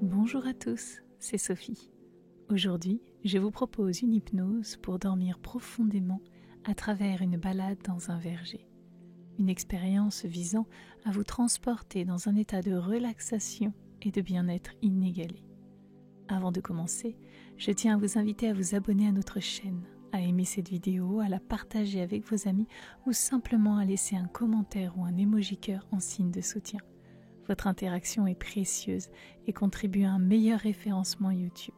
Bonjour à tous, c'est Sophie. Aujourd'hui, je vous propose une hypnose pour dormir profondément à travers une balade dans un verger. Une expérience visant à vous transporter dans un état de relaxation et de bien-être inégalé. Avant de commencer, je tiens à vous inviter à vous abonner à notre chaîne, à aimer cette vidéo, à la partager avec vos amis ou simplement à laisser un commentaire ou un emoji cœur en signe de soutien. Votre interaction est précieuse et contribue à un meilleur référencement YouTube.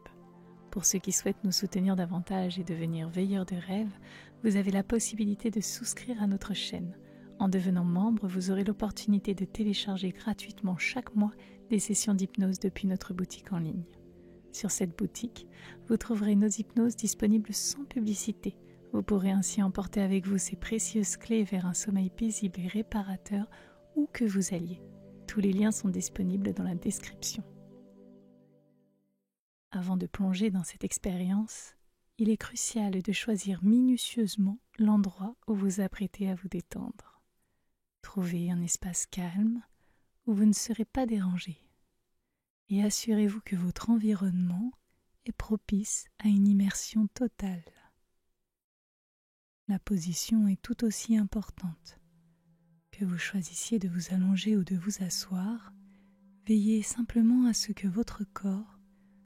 Pour ceux qui souhaitent nous soutenir davantage et devenir veilleurs de rêves, vous avez la possibilité de souscrire à notre chaîne. En devenant membre, vous aurez l'opportunité de télécharger gratuitement chaque mois des sessions d'hypnose depuis notre boutique en ligne. Sur cette boutique, vous trouverez nos hypnoses disponibles sans publicité. Vous pourrez ainsi emporter avec vous ces précieuses clés vers un sommeil paisible et réparateur où que vous alliez. Tous les liens sont disponibles dans la description. Avant de plonger dans cette expérience, il est crucial de choisir minutieusement l'endroit où vous apprêtez à vous détendre. Trouvez un espace calme où vous ne serez pas dérangé et assurez-vous que votre environnement est propice à une immersion totale. La position est tout aussi importante. Que vous choisissiez de vous allonger ou de vous asseoir, veillez simplement à ce que votre corps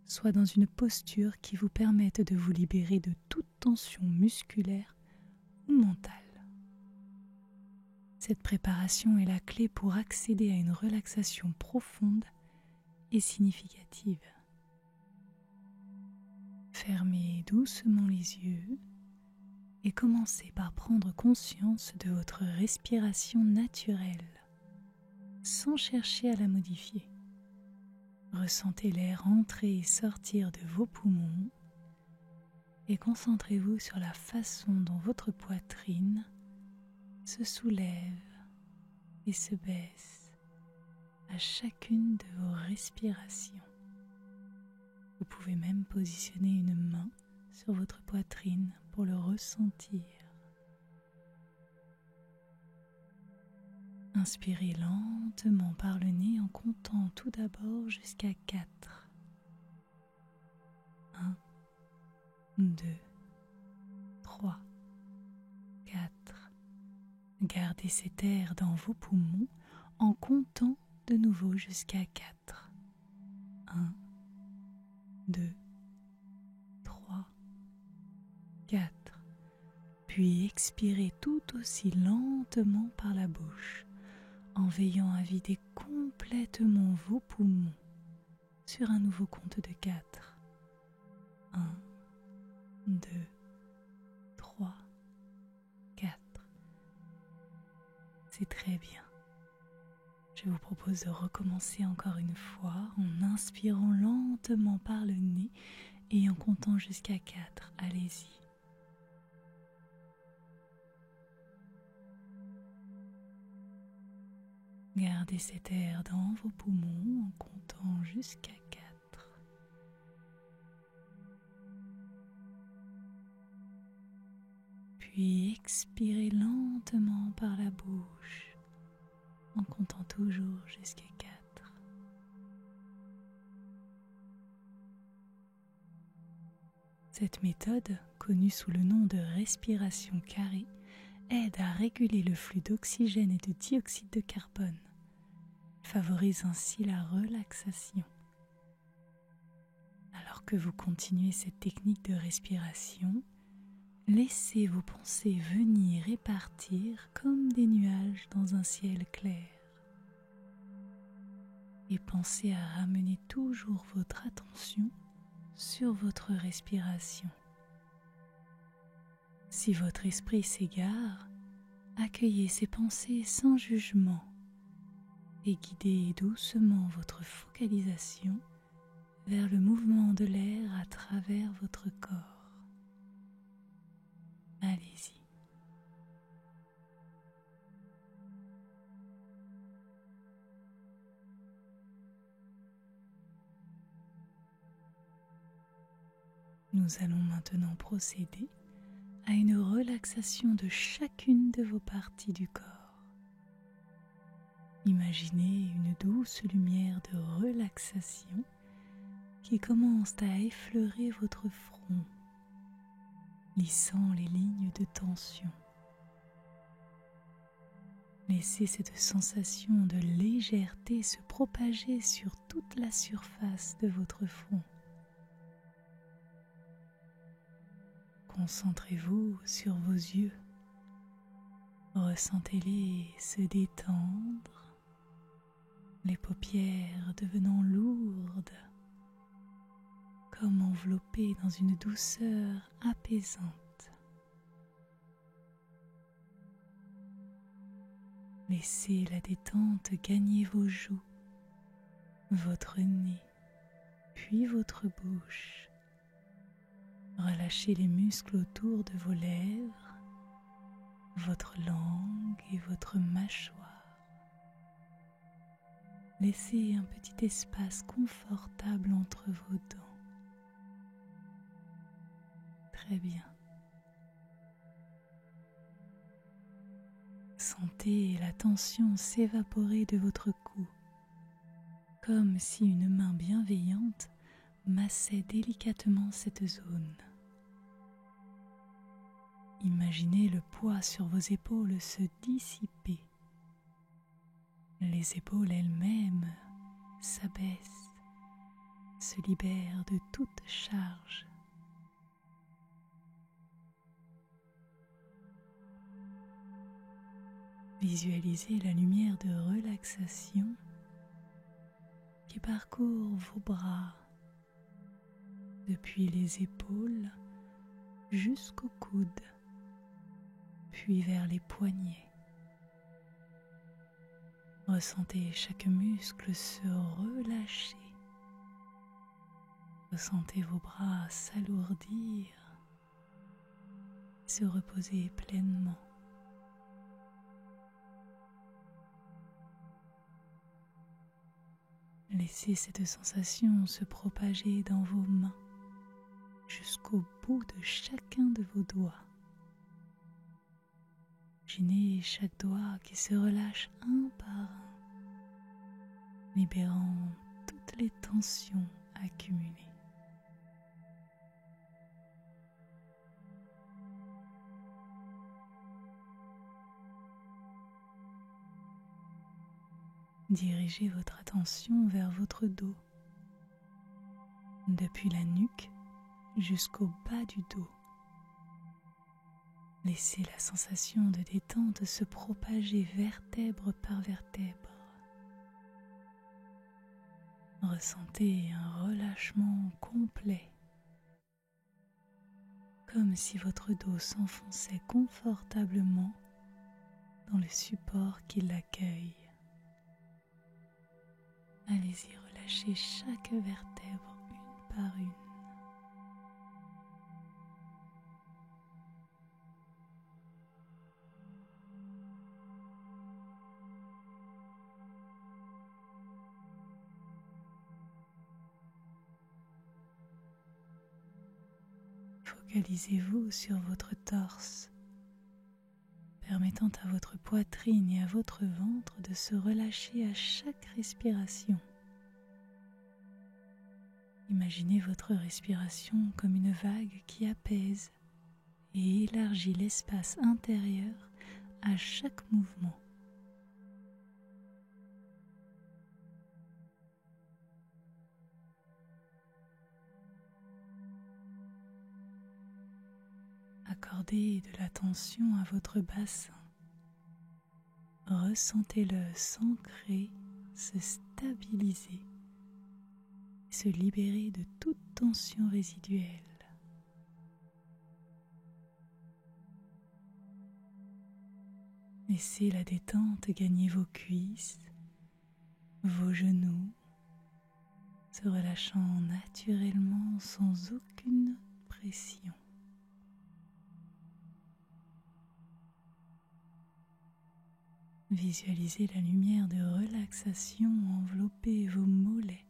soit dans une posture qui vous permette de vous libérer de toute tension musculaire ou mentale. Cette préparation est la clé pour accéder à une relaxation profonde et significative. Fermez doucement les yeux et commencez par prendre conscience de votre respiration naturelle, sans chercher à la modifier. Ressentez l'air entrer et sortir de vos poumons et concentrez-vous sur la façon dont votre poitrine se soulève et se baisse à chacune de vos respirations. Vous pouvez même positionner une main sur votre poitrine pour le ressentir. Inspirez lentement par le nez en comptant tout d'abord jusqu'à 4. 1, 2, 3, 4. Gardez cet air dans vos poumons en comptant de nouveau jusqu'à 4. 1, 2, 3, 4. Puis expirez tout aussi lentement par la bouche, en veillant à vider complètement vos poumons sur un nouveau compte de 4. 1, 2, 3, 4. C'est très bien. Je vous propose de recommencer encore une fois en inspirant lentement par le nez et en comptant jusqu'à 4. Allez-y. Gardez cet air dans vos poumons en comptant jusqu'à 4. Puis expirez lentement par la bouche en comptant toujours jusqu'à 4. Cette méthode, connue sous le nom de respiration carrée, aide à réguler le flux d'oxygène et de dioxyde de carbone. Favorise ainsi la relaxation. Alors que vous continuez cette technique de respiration, laissez vos pensées venir et partir comme des nuages dans un ciel clair. Et pensez à ramener toujours votre attention sur votre respiration. Si votre esprit s'égare, accueillez ces pensées sans jugement et guidez doucement votre focalisation vers le mouvement de l'air à travers votre corps. Allez-y. Nous allons maintenant procéder à une relaxation de chacune de vos parties du corps. Imaginez une douce lumière de relaxation qui commencent à effleurer votre front, lissant les lignes de tension. Laissez cette sensation de légèreté se propager sur toute la surface de votre front. Concentrez-vous sur vos yeux. Ressentez-les se détendre, les paupières devenant lourdes, comme enveloppées dans une douceur apaisante. Laissez la détente gagner vos joues, votre nez, puis votre bouche. Relâchez les muscles autour de vos lèvres, votre langue et votre mâchoire. Laissez un petit espace confortable entre vos dents. Très bien. Sentez la tension s'évaporer de votre cou, comme si une main bienveillante massait délicatement cette zone. Imaginez le poids sur vos épaules se dissiper. Les épaules elles-mêmes s'abaissent, se libèrent de toute charge. Visualisez la lumière de relaxation qui parcourt vos bras depuis les épaules jusqu'au coude, puis vers les poignets. Ressentez chaque muscle se relâcher. Ressentez vos bras s'alourdir, se reposer pleinement. Laissez cette sensation se propager dans vos mains jusqu'au bout de chacun de vos doigts. Imaginez chaque doigt qui se relâche un par un, libérant toutes les tensions accumulées. Dirigez votre attention vers votre dos, depuis la nuque jusqu'au bas du dos. Laissez la sensation de détente se propager vertèbre par vertèbre. Ressentez un relâchement complet, comme si votre dos s'enfonçait confortablement dans le support qui l'accueille. Allez-y, relâchez chaque vertèbre une par une. Focalisez-vous sur votre torse, permettant à votre poitrine et à votre ventre de se relâcher à chaque respiration. Imaginez votre respiration comme une vague qui apaise et élargit l'espace intérieur à chaque mouvement. Accordez de l'attention à votre bassin. Ressentez-le s'ancrer, se stabiliser et se libérer de toute tension résiduelle. Laissez la détente gagner vos cuisses, vos genoux, se relâchant naturellement sans aucune pression. Visualisez la lumière de relaxation envelopper vos mollets.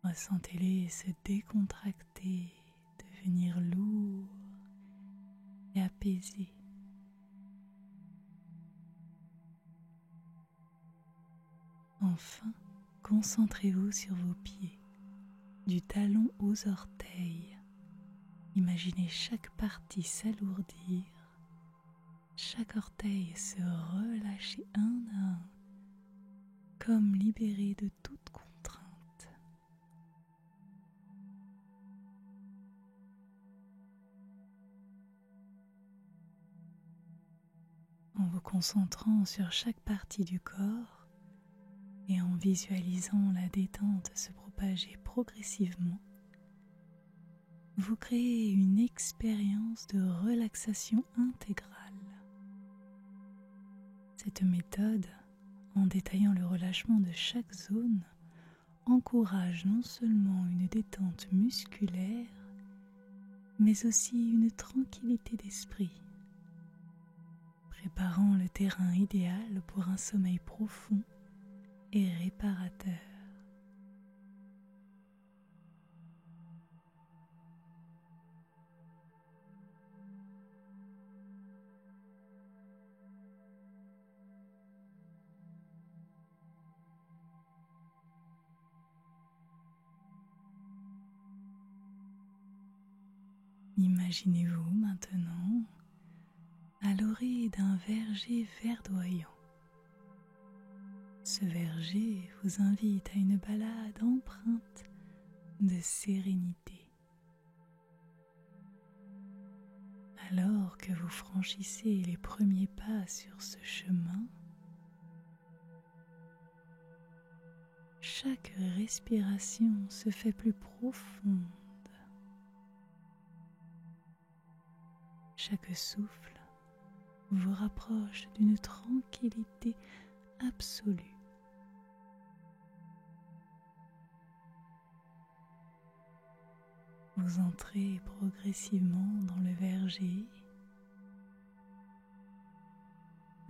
Ressentez-les se décontracter, devenir lourds et apaisés. Enfin, Concentrez-vous sur vos pieds, du talon aux orteils. Imaginez chaque partie s'alourdir, chaque orteil se relâcher un à un, comme libéré de toute contrainte. En vous concentrant sur chaque partie du corps et en visualisant la détente se propager progressivement, vous créez une expérience de relaxation intégrale. Cette méthode, en détaillant le relâchement de chaque zone, encourage non seulement une détente musculaire, mais aussi une tranquillité d'esprit, préparant le terrain idéal pour un sommeil profond et réparateur. Imaginez-vous maintenant à l'orée d'un verger verdoyant. Ce verger vous invite à une balade empreinte de sérénité. Alors que vous franchissez les premiers pas sur ce chemin, chaque respiration se fait plus profonde. Chaque souffle vous rapproche d'une tranquillité absolue. Vous entrez progressivement dans le verger.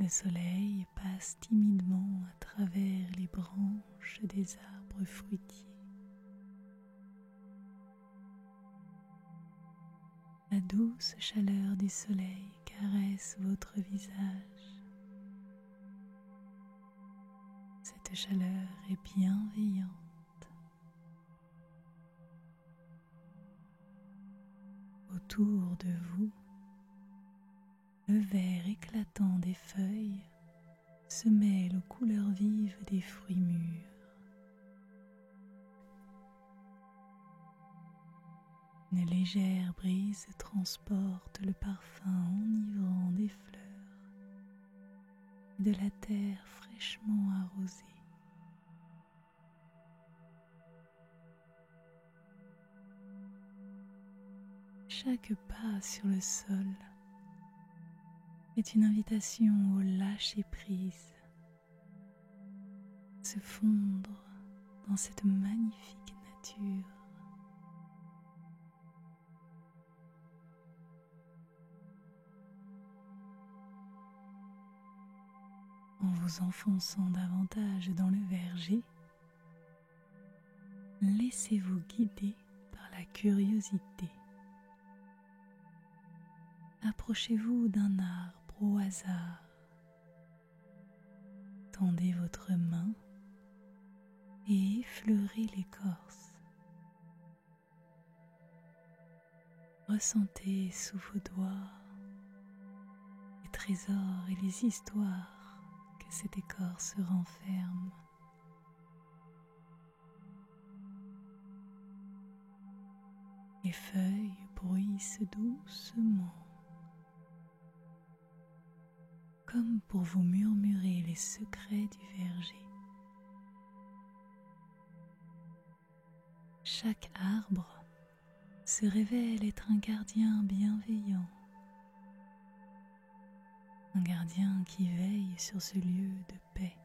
Le soleil passe timidement à travers les branches des arbres fruitiers. La douce chaleur du soleil caresse votre visage. Cette chaleur est bienveillante. Autour de vous, le vert éclatant des feuilles se mêle aux couleurs vives des fruits mûrs. Une légère brise transporte le parfum enivrant des fleurs et de la terre fraîchement arrosée. Chaque pas sur le sol est une invitation au lâcher-prise, se fondre dans cette magnifique nature. En vous enfonçant davantage dans le verger, laissez-vous guider par la curiosité. Approchez-vous d'un arbre au hasard. Tendez votre main et effleurez l'écorce. Ressentez sous vos doigts les trésors et les histoires que cette écorce renferme. Les feuilles bruissent doucement, comme pour vous murmurer les secrets du verger. Chaque arbre se révèle être un gardien bienveillant, un gardien qui veille sur ce lieu de paix.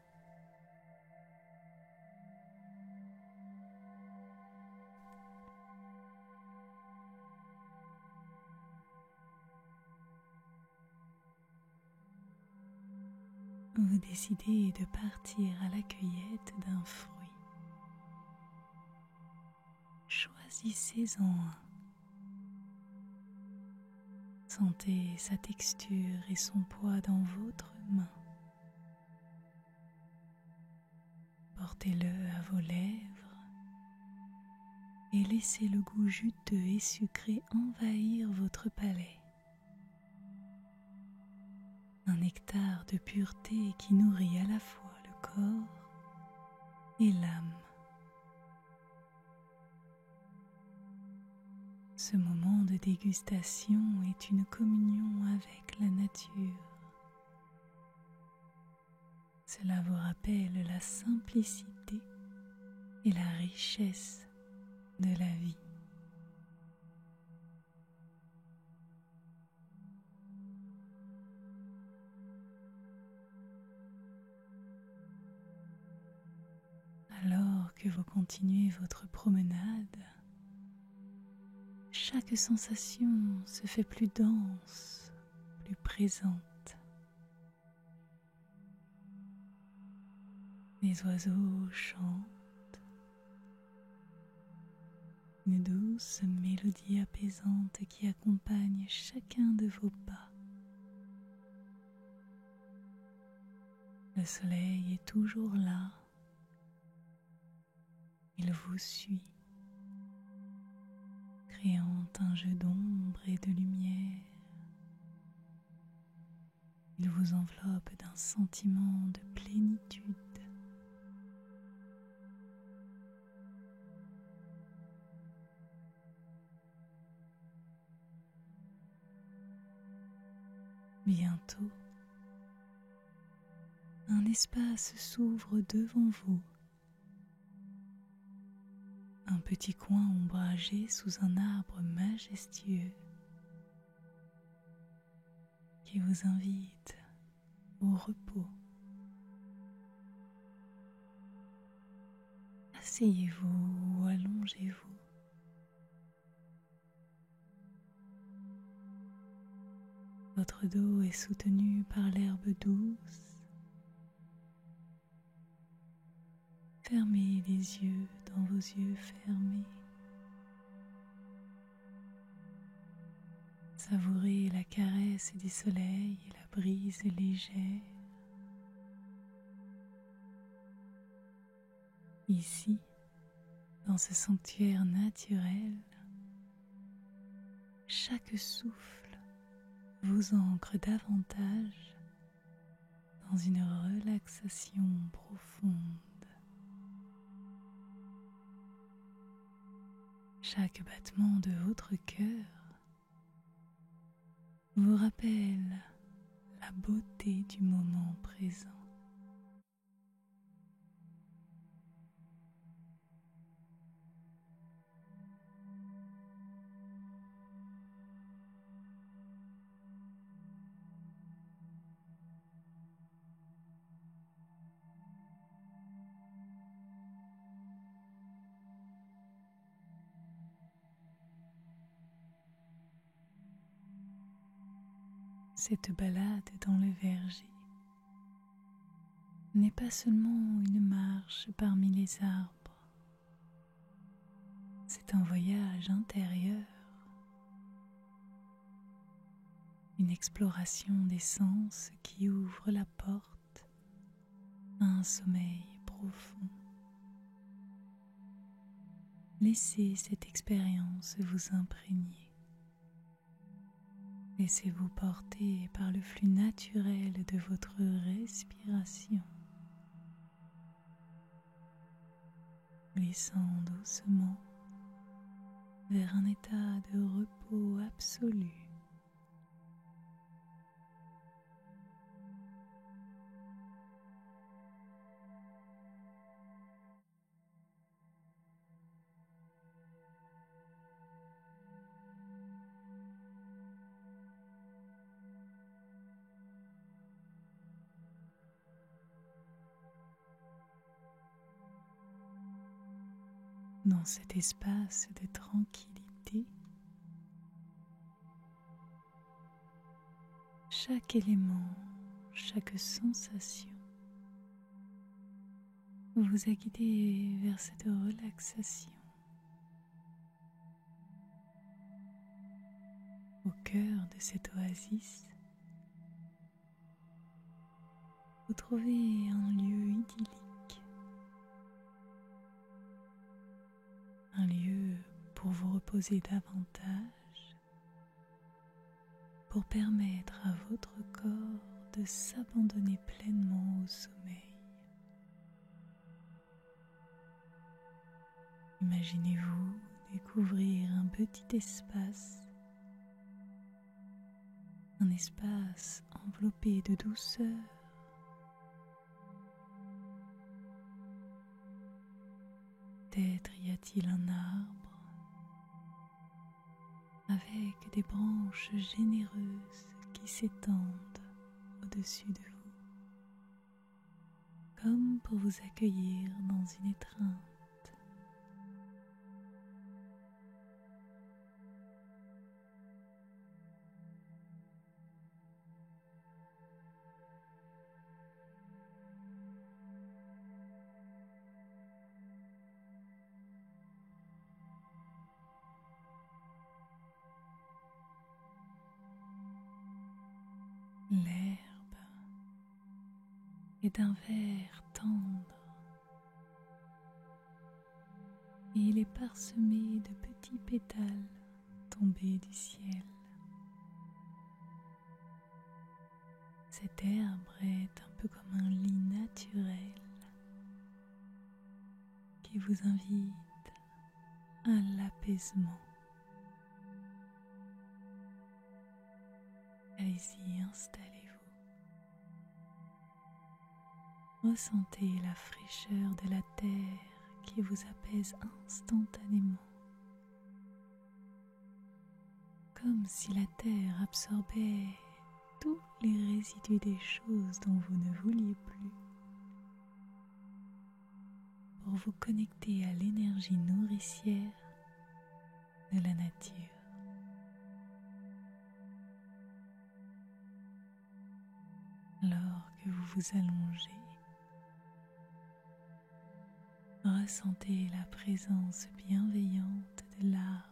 Vous décidez de partir à la cueillette d'un fruit. Choisissez-en un. Sentez sa texture et son poids dans votre main. Portez-le à vos lèvres et laissez le goût juteux et sucré envahir votre palais. Un nectar de pureté qui nourrit à la fois le corps et l'âme. Ce moment de dégustation est une communion avec la nature. Cela vous rappelle la simplicité et la richesse de la vie. Alors que vous continuez votre promenade, chaque sensation se fait plus dense, plus présente. Les oiseaux chantent, une douce mélodie apaisante qui accompagne chacun de vos pas. Le soleil est toujours là, il vous suit, créant un jeu d'ombre et de lumière. Il vous enveloppe d'un sentiment de plénitude. Bientôt, un espace s'ouvre devant vous. Un petit coin ombragé sous un arbre majestueux qui vous invite au repos. Asseyez-vous ou allongez-vous. Votre dos est soutenu par l'herbe douce. Fermez les yeux dans vos yeux fermés. Savourez la caresse du soleil et la brise légère. Ici, dans ce sanctuaire naturel, chaque souffle vous ancre davantage dans une relaxation profonde. Chaque battement de votre cœur vous rappelle la beauté du moment présent. Cette balade dans le verger n'est pas seulement une marche parmi les arbres, c'est un voyage intérieur, une exploration des sens qui ouvre la porte à un sommeil profond. Laissez cette expérience vous imprégner. Laissez-vous porter par le flux naturel de votre respiration, glissant doucement vers un état de repos absolu. Dans cet espace de tranquillité, chaque élément, chaque sensation vous a guidé vers cette relaxation. Au cœur de cette oasis, vous trouvez un lieu idyllique, pour vous reposer davantage, pour permettre à votre corps de s'abandonner pleinement au sommeil. Imaginez-vous découvrir un petit espace, un espace enveloppé de douceur. Peut-être y a-t-il un arbre avec des branches généreuses qui s'étendent au-dessus de vous, comme pour vous accueillir dans une étreinte. L'herbe est d'un vert tendre et il est parsemé de petits pétales tombés du ciel. Cette herbe est un peu comme un lit naturel qui vous invite à l'apaisement. Allez-y, installez-vous. Ressentez la fraîcheur de la terre qui vous apaise instantanément, comme si la terre absorbait tous les résidus des choses dont vous ne vouliez plus, pour vous connecter à l'énergie nourricière de la nature. Alors que vous vous allongez, ressentez la présence bienveillante de l'arbre.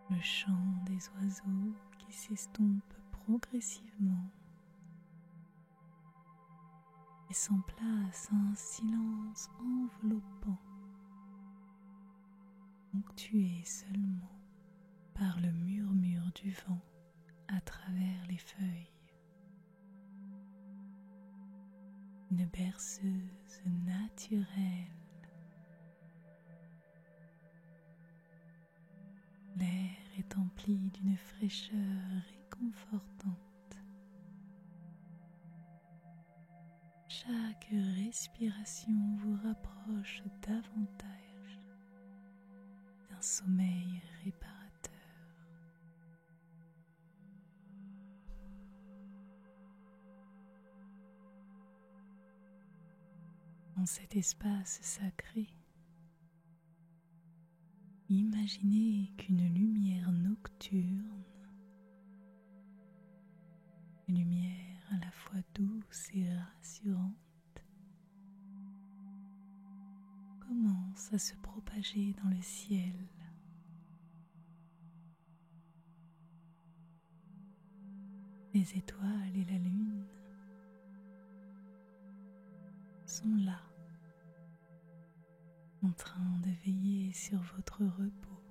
Le chant des oiseaux qui s'estompe progressivement et s'en place un silence enveloppant, ponctué seulement par le murmure du vent à travers les feuilles. Une berceuse naturelle. L'air est empli d'une fraîcheur réconfortante. Chaque respiration vous rapproche davantage d'un sommeil réparateur. Dans cet espace sacré, imaginez qu'une lumière nocturne, une lumière à la fois douce et rassurante, commence à se propager dans le ciel. Les étoiles et la lune sont là, en train de veiller sur votre repos.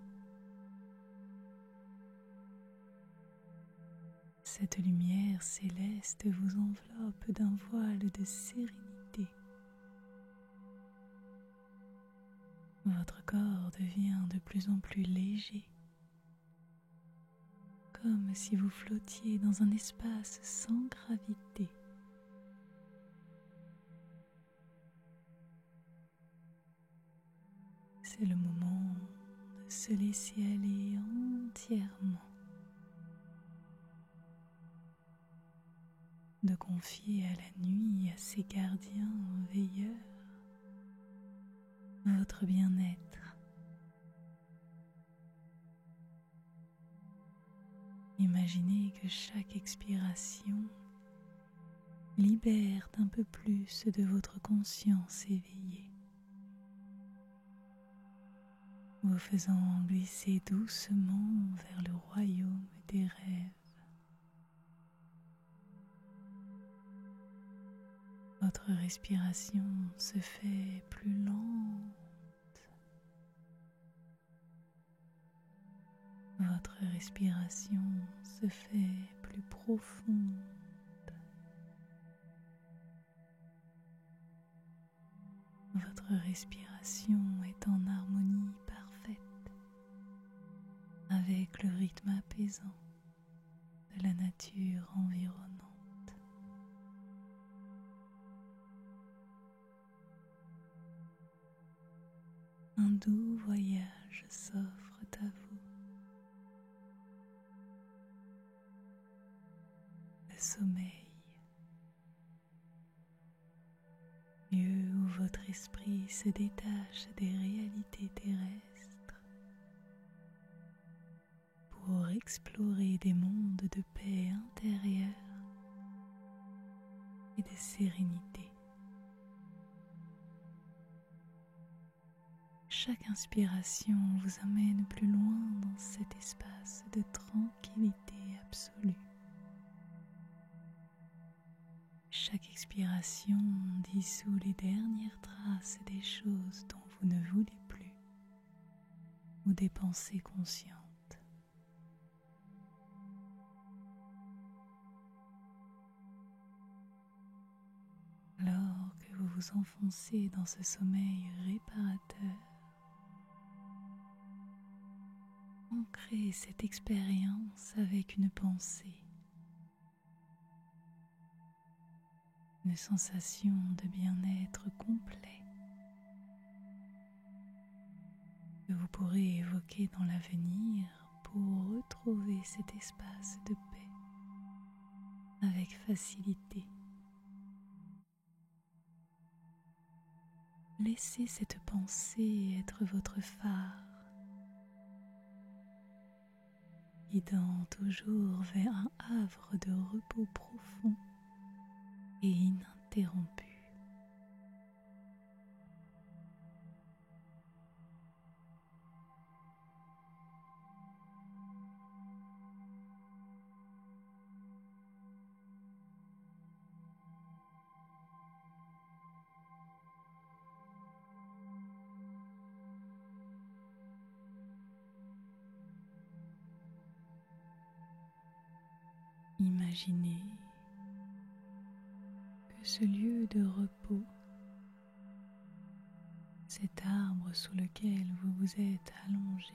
Cette lumière céleste vous enveloppe d'un voile de sérénité. Votre corps devient de plus en plus léger, comme si vous flottiez dans un espace sans gravité. C'est le moment de se laisser aller entièrement, de confier à la nuit, à ses gardiens veilleurs, votre bien-être. Imaginez que chaque expiration libère un peu plus de votre conscience éveillée, vous faisant glisser doucement vers le royaume des rêves. Votre respiration se fait plus lente. Votre respiration se fait plus profonde. Votre respiration est en harmonie parfaite avec le rythme apaisant de la nature environnante. Un doux voyage s'offre à vous. Le sommeil, lieu où votre esprit se détache des réalités terrestres pour explorer des mondes de paix intérieure et de sérénité. Chaque inspiration vous amène plus loin dans cet espace de tranquillité absolue. Chaque expiration dissout les dernières traces des choses dont vous ne voulez plus ou des pensées conscientes. Alors que vous vous enfoncez dans ce sommeil réparateur, ancrez cette expérience avec une pensée, une sensation de bien-être complet que vous pourrez évoquer dans l'avenir pour retrouver cet espace de paix avec facilité. Laissez cette pensée être votre phare, guidant toujours vers un havre de repos profond et ininterrompu. Imaginez que ce lieu de repos, cet arbre sous lequel vous vous êtes allongé,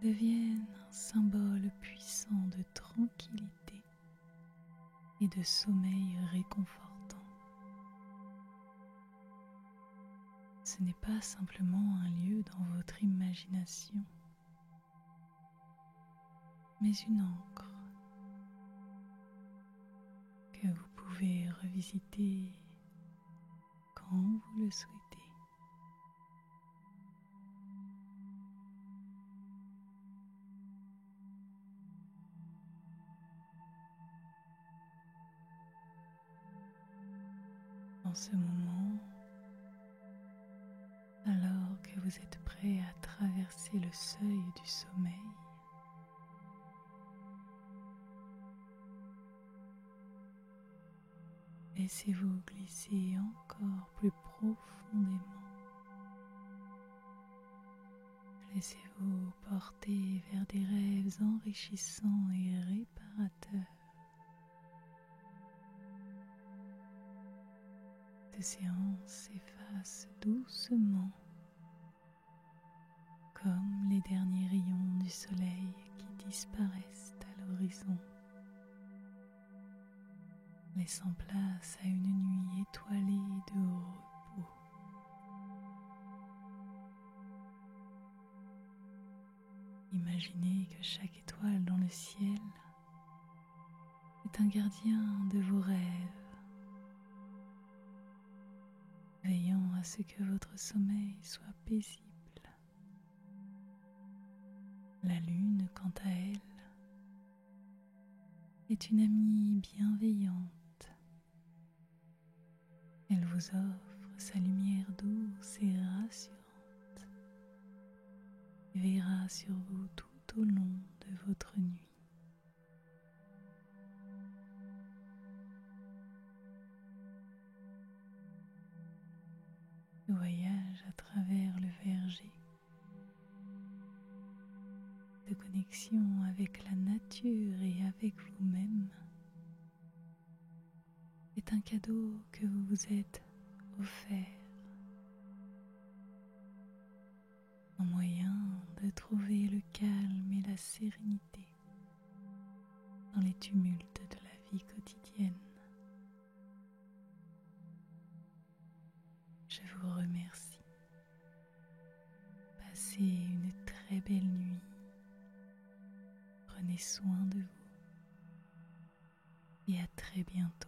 devienne un symbole puissant de tranquillité et de sommeil réconfortant. Ce n'est pas simplement un lieu dans votre imagination, mais une ancre que vous pouvez revisiter quand vous le souhaitez. En ce moment, alors que vous êtes prêt à traverser le seuil du sommeil, laissez-vous glisser encore plus profondément. Laissez-vous porter vers des rêves enrichissants et réparateurs. Cette séance s'efface doucement, comme les derniers rayons du soleil qui disparaissent à l'horizon, laissant place à une nuit étoilée de repos. Imaginez que chaque étoile dans le ciel est un gardien de vos rêves, veillant à ce que votre sommeil soit paisible. La lune, quant à elle, est une amie bienveillante. Elle vous offre sa lumière douce et rassurante et veillera sur vous tout au long de votre nuit. voyage à travers le verger, de connexion avec la nature et avec vous-même, est un cadeau que vous vous êtes offert, un moyen de trouver le calme et la sérénité dans les tumultes de la vie quotidienne. Je vous remercie. Passez une très belle nuit. Prenez soin de vous et à très bientôt.